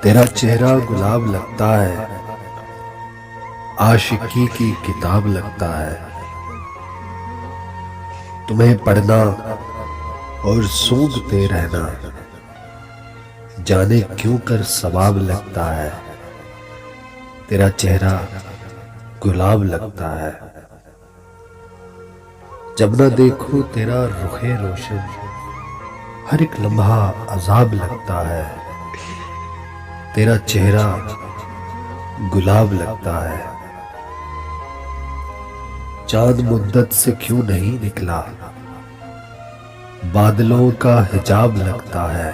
तेरा चेहरा गुलाब लगता है, आशिकी की किताब लगता है। तुम्हें पढ़ना और सूंघते रहना जाने क्यों कर सवाब लगता है। तेरा चेहरा गुलाब लगता है। जब ना देखो तेरा रुखे रोशन, हर एक लम्हा अजाब लगता है। तेरा चेहरा गुलाब लगता है। चांद मुद्दत से क्यों नहीं निकला, बादलों का हिजाब लगता है।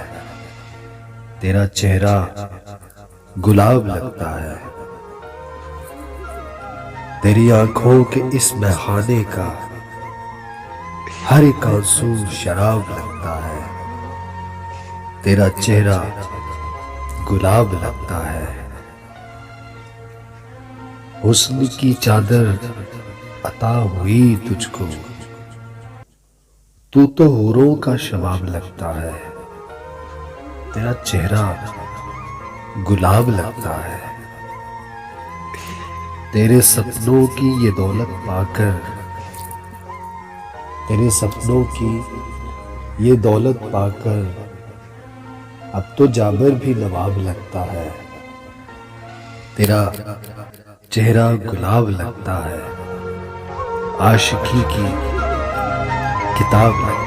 तेरा चेहरा गुलाब लगता है। तेरी आंखों के इस बहाने का हर एक आंसू शराब लगता है। तेरा चेहरा गुलाब लगता है। हुस्न की चादर अता हुई तुझको, तू तो हूरों का शबाब लगता है। तेरा चेहरा गुलाब लगता है। तेरे सपनों की ये दौलत पाकर, तेरे सपनों की ये दौलत पाकर अब तो जाबर भी नवाब लगता है। तेरा चेहरा गुलाब लगता है, आशिकी की किताब लगता है।